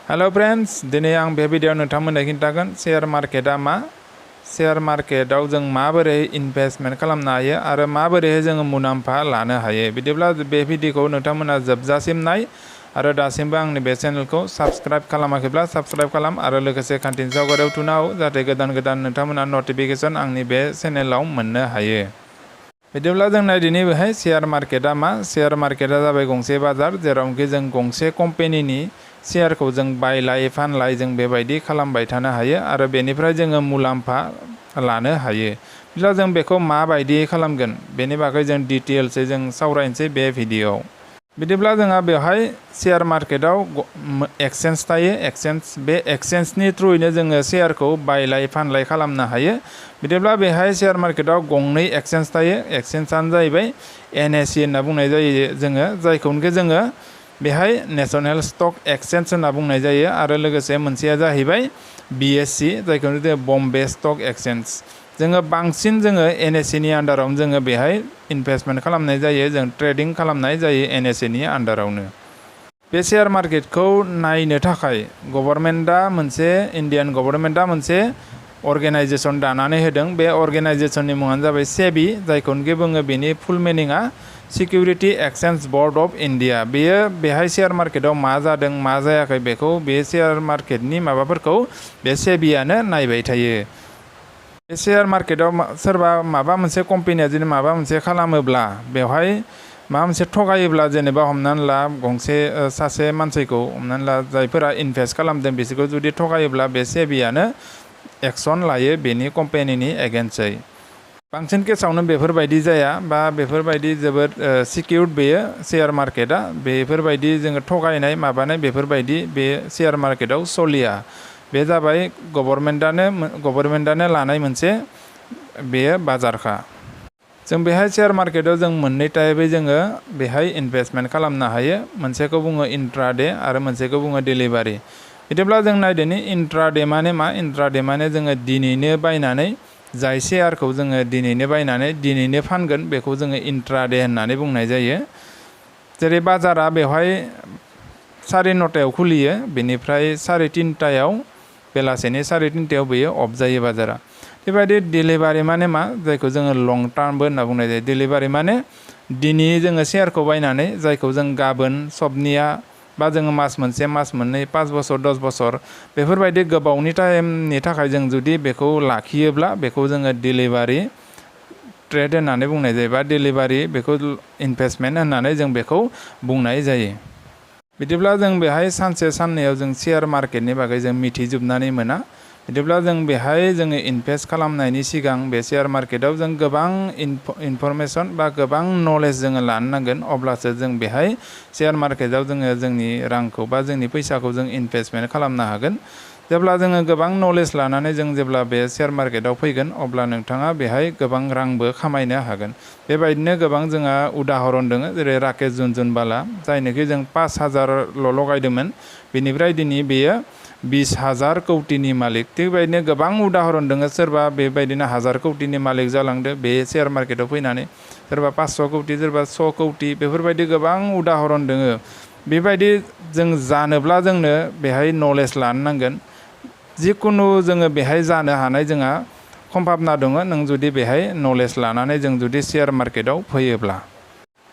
Hello friends, दिनै आं बे भिडियोआव नोंथांमोननो खिन्थागोन शेयार मार्केटआ मा, शेयार मार्केटआव जों माबोरै इनभेस्टमेन्ट खालामनो हायो आरो माबोरै जों मुलाम्फा लानो हायो। बिदिब्ला बे भिडियोखौ नोंथांमोना जोबजासिम नाय आरो दासिमबो आंनि बे चेनेलखौ साबस्क्राइब खालामाखैब्ला साबस्क्राइब खालाम आरो लोगोसे खान्थिनि सावगारियाव थुना हो जाहाथे गोदान गोदान नोंथांमोना नटिफिकेशन आंनि बे चेनेलाव मोननो हायो। बिदिब्ला जों नायदिनि बेहाय शेयार मार्केटआ मा। शेयार मार्केटआ जाबाय गंसे बाजार जेरावनोखि जों गंसे कम्पेनिनि शेयारखौ जों बायलाय फानलाय जों बेबायदि खालामबाय थानो हायो आरो बेनिफ्राय जोङो मुलाम्फा लानो हायो। बिदिब्ला जों बेखौ माबायदि खालामगोन बेनि बागै जों डिटेल्सै जों सावरायनोसै बे भिडियोआव। बिदिब्ला जोंहा बेवहाय शेयार मार्केटआव एक्सचेन्ज थायो। बे एक्सचेन्जनि थ्रुयैनो जोङो शेयारखौ बायलाय फानलाय खालामनो हायो। बिदिब्ला बेहाय शेयार मार्केटआव गंनै एक्सचेन्ज थायो। एक्सचेन्जआनो जाहैबाय NSE होनना बुंनाय जायो जोङो, जायखौनोखि जोङो बेहाय नेशनेल स्टक एक्सचेन्ज होनना बुंनाय जायो आरो लोगोसे मोनसेया जाहैबाय BSE, जायखौनो जोङो बम्बे स्टक एक्सचेन्ज। जोङो बांसिन जोङो NSE नि आन्डारावनो जोङो बेहाय इनभेस्टमेन्ट खालामनाय जायो, जों ट्रेडिं खालामनाय जायो NSE नि आन्डारावनो। बे शेयार मार्केटखौ नायनो थाखाय इन्डियान गभर्नमेन्टआ मोनसे अर्गेनाइजेसन दानानै होदों। बे अर्गेनाइजेसननि मुङानो जाबाय सेबि, जायखौनोखि बुङो बेनि फुल मिनिङा security exchange board of India. बेयो बेहाय शेयार मार्केटआव मा जादों मा जायाखै बेखौ बे शेयार मार्केटनि माबाफोरखौ बे सेबियानो नायबाय थायो। बे शेयार मार्केटआव सोरबा माबा मोनसे कम्पेनिया जुदि माबा मोनसे खालामोब्ला, बेवहाय माबा मोनसे थगायोब्ला, जेनेबा हमनानै ला सासे मानसिखौ हमनानै ला जायफोरा इनभेस्ट खालामदों बिसोरखौ जुदि थगायोब्ला बे सेबियानो एक्सन लायो बेनि कम्पेनिनि एगेन्स्टै। बांसिन केसावनो बेफोरबायदि जाया बा बेफोरबायदि जोबोद सिकिउर्ड बेयो शेयार मार्केटआ। बेफोरबायदि जोङो थगायनाय माबानाय बेफोरबायदि बे शेयार मार्केटआव सलिया। बे जाबाय गभर्नमेन्टआनो लानाय मोनसे बेयो बाजारखा। जों बेहाय शेयार मार्केटआव जों मोननै टाइपै जोङो बेहाय इनभेस्टमेन्ट खालामनो हायो। मोनसेखौ बुङो इन्ट्राडे आरो मोनसेखौ बुङो डेलिभारि। बिदिब्ला जों नायदोनि इन्ट्राडे माने मा। इन्ट्राडे माने जोङो दिनैनो बायनानै जाय शेयारखौ जोङो दिनैनो बायनानै दिनैनो फानगोन बेखौ जोङो इन्ट्राडे होननानै बुंनाय जायो। जेरै बाजारा बेवहाय 9:30 खुलियो, बेनिफ्राय 3:30 बेलासेनि 3:30 बेयो अफ जायो बाजारा। बेबायदि डेलिभारि माने मा, जायखौ जोङो लं टार्मबो होनना बुंनाय जायो। डेलिभारि माने दिनै जोङो शेयारखौ बायनानै जायखौ जों गाबोन सबनिया बा जोङो मास मोनसे मास मोननै 5 बोसोर 10 बोसोर बेफोरबायदि गोबावनि टाइमनि थाखाय जों जुदि बेखौ लाखियोब्ला बेखौ जोङो डेलिभारि ट्रेड होननानै बुंनाय जायो बा डेलिभारि बेखौ इनभेस्टमेन्ट होननानै जों बेखौ बुंनाय जायो। बिदिब्ला जों बेहाय सानसे साननैयाव जों शेयार मार्केटनि बागै जों मिथिजोबनानै मोना। बिदिब्ला जों बेहाय जोङो इनभेस्ट खालामनायनि सिगां बे शेयार मार्केटआव जों गोबां इनफरमेसन बा गोबां नलेज जोङो लानो नांगोन। अब्लासो जों बेहाय शेयार मार्केटआव जोङो जोंनि रांखौ बा जोंनि फैसाखौ जों इनभेस्टमेन्ट खालामनो हागोन। जेब्ला जोङो गोबां नलेज लानानै जों जेब्ला बे शेयार मार्केटआव फैगोन अब्ला नोंथाङा बेहाय गोबां रांबो खामायनो हागोन। बेबायदिनो गोबां जोंहा उदाहरन दङ, जेरै राकेश जुनजुनवाला, जायनोखि जों 5,000ल' लगायदोंमोन, बेनिफ्राय दिनै बेयो 20,000 कौटिनि मालिक। थिग बेबायदिनो गोबां उदाहरन दङ। सोरबा बेबायदिनो 1,000 कौटिनि मालिक जालांदो बे शेयार मार्केटआव फैनानै, सोरबा 500 कौटि सोरबा 100 कौटि बेफोरबायदि गोबां उदाहरन दङ। बेबायदि जों जानोब्ला जोंनो बेहाय नलेज लानो नांगोन। जिखुनु जोङो बेहाय जानो हानाय जोंहा सम्भाबना दङ, नों जुदि बेहाय नलेज लानानै जों जुदि शेयार मार्केटआव फैयोब्ला।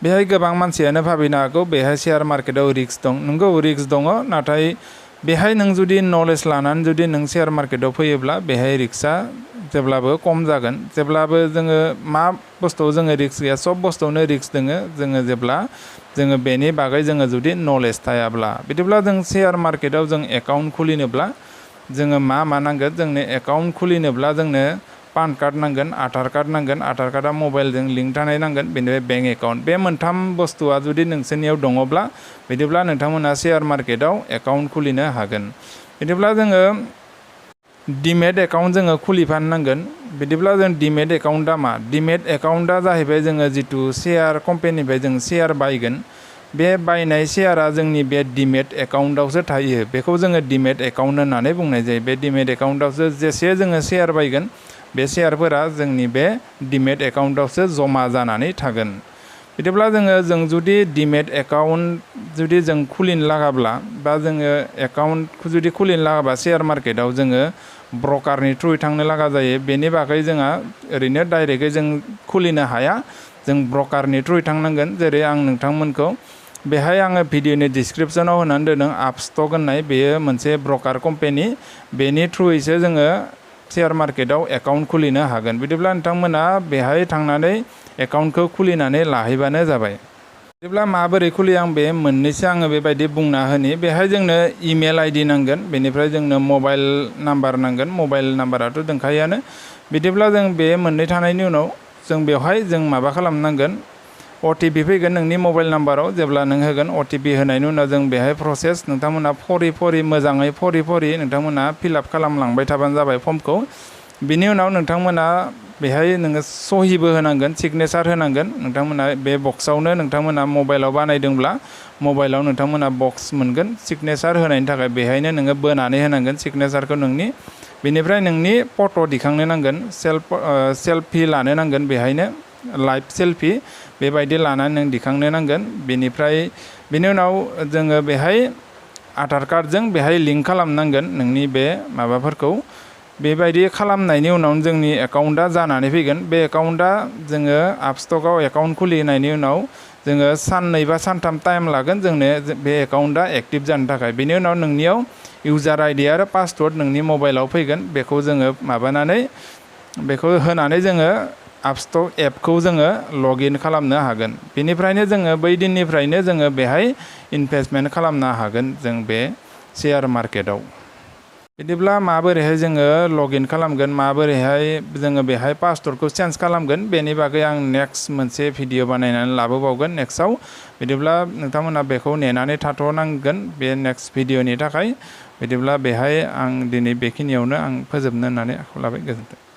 बेहाय गोबां मानसियानो भाबिनो हागौ बेहाय शेयार मार्केटआव रिस्क दं। नंगौ, रिस्क दङ, नाथाय बेहाय नों जुदि नलेज लानानै जुदि नों शेयार मार्केटआव फैयोब्ला बेहाय रिस्कआ जेब्लाबो खम जागोन। जेब्लाबो जोङो मा बुस्थुआव जोङो रिस्क गैया, सब बुस्थुआवनो रिस्क दङ जोङो जेब्ला जोङो बेनि बागै जोङो जुदि नलेज थायाब्ला। बिदिब्ला जों शेयार मार्केटआव जों एकाउन्ट खुलिनोब्ला जोङो मा नांगोन, जोंनो एकाउन्ट खुलिनोब्ला जोंनो पान कार्ड नांगोन, आधार कार्ड नांगोन। आधार कार्डआ मबाइलजों लिंक थानाय नांगोन, बेनिफ्राय बेंक एकाउन्ट। बे मोनथाम बुस्थुआ जुदि नोंसोरनियाव दङब्ला बिदिब्ला नोंथांमोना शेयार मार्केटआव एकाउन्ट खुलिनो हागोन। बिदिब्ला जोङो डिमेट एकाउन्ट जोङो खुलिफानो नांगोन। बिदिब्ला जों डिमेट एकाउन्टआ मा? डिमेट एकाउन्टआ जाहैबाय जोङो जिथु शेयार कम्पेनिनिफ्राय जों शेयार बायगोन, बे बायनाय शेयारा जोंनि बे डिमेट एकाउन्टआवसो थायो। बेखौ जोङो डिमेट एकाउन्ट होननानै बुंनाय जायो। बे डिमेट एकाउन्टआवसो जेसे जोङो शेयार बायगोन बे शेयारफोरा जोंनि बे डिमेट एकाउन्टआवसो जमा जानानै थागोन। बिदिब्ला जों जुदि डिमेट एकाउन्ट जुदि जों खुलिनो लागाब्ला बा जोङो एकाउन्ट जुदि खुलिनो लागाबा शेयार मार्केटाव जोङो ब्रकारनि थ्रुयै थांनो लागा जायो बेनि बागै जोंहा ओरैनो डाइरेक्टयै जों खुलिनो हाया जों ब्रकारनि थ्रुयै थांनांगोन जेरै आं नोंथांमोनखौ बेहाय आङो भिडिअनि डिसक्रिपसनाव होनानै दोनदों आपस्टक होननाय बेयो मोनसे ब्रकार कम्पानि बेनि थ्रुयैसो जोङो शेयार मार्केटाव एकाउन्ट खुलिनो हागोन बिदिब्ला नोंथांमोना बेहाय थांनानै एकाउन्टखौ खुलिनानै लाहैबानो जाबाय बिदिब्ला माबोरै खुलियो आं बे मोननैसो आङो बेबायदि बुंना होनि बेहाय जोंनो इमेल आइडि नांगोन बेनिफ्राय जोंनो मबाइल नाम्बार नांगोन मबाइल नाम्बाराथ' दंखायोआनो बिदिब्ला जों बे मोननै थानायनि उनाव जों बेवहाय जों माबा खालामनांगोन OTP फैगोन नोंनि मबाइल नाम्बाराव जेब्ला नों होगोन OTP होनायनि उनाव जों बेहाय प्रसेस नोंथांमोना फरि मोजाङै फरि नोंथांमोना फिलआप खालामलांबाय थाबानो जाबाय फर्मखौ बिनि उनाव नोंथांमोना बेहाय नोङो सहिबो होनांगोन सिगनेचार होनांगोन नोंथांमोना बे बक्सआवनो नोंथांमोना मबाइलाव बानायदोंब्ला मबाइलाव नोंथांमोना बक्स मोनगोन सिगनेचार होनायनि थाखाय बेहायनो नोङो बोनानै होनांगोन सिगनेचारखौ नोंनि बेनिफ्राय नोंनि फट' दिखांनो नांगोन सेल्फि लानो नांगोन बेहायनो लाइभ सेल्फि बेबायदि लानानै नों दिखांनो नांगोन बेनिफ्राय बेनि उनाव जोङो बेहाय आधार कार्डजों बेहाय लिंक खालामनांगोन नोंनि बे माबाफोरखौ बेबायदि खालामनायनि उनाव जोंनि एकाउन्टआ जानानै फैगोन बे एकाउन्टआ जोङो आपस्टकआव एकाउन्ट खुलिनायनि उनाव जोङो साननै बा सानथाम टाइम लागोन जोंनो बे एकाउन्टआ एक्टिभ जानो थाखाय बेनि उनाव नोंनियाव इउजार आइडि आरो पासवर्ड नोंनि मबाइलाव फैगोन बेखौ जोङो माबानानै बेखौ होनानै जोङो आपस्टक एपखौ जोङो लगइन खालामनो हागोन बेनिफ्रायनो जोङो बै दिननिफ्रायनो जोङो बेहाय इनभेस्टमेन्ट खालामनो हागोन जों बे शेयार मार्केटाव बिदिब्ला माबोरैहाय जोङो लगइन खालामगोन माबोरैहाय जोङो बेहाय पासवर्डखौ चेन्ज खालामगोन बेनि बागै आं नेक्स्ट मोनसे भिडिअ बानायनानै लाबोबावगोन नेक्स्टआव बिदिब्ला नोंथांमोना बेखौ नेनानै थाथ'नांगोन बे नेक्स्ट भिडिअनि थाखाय बिदिब्ला बेहाय आं दिनै बेखिनियावनो आं फोजोबनो होननानै आखायाव लाबाय गोजोन्थों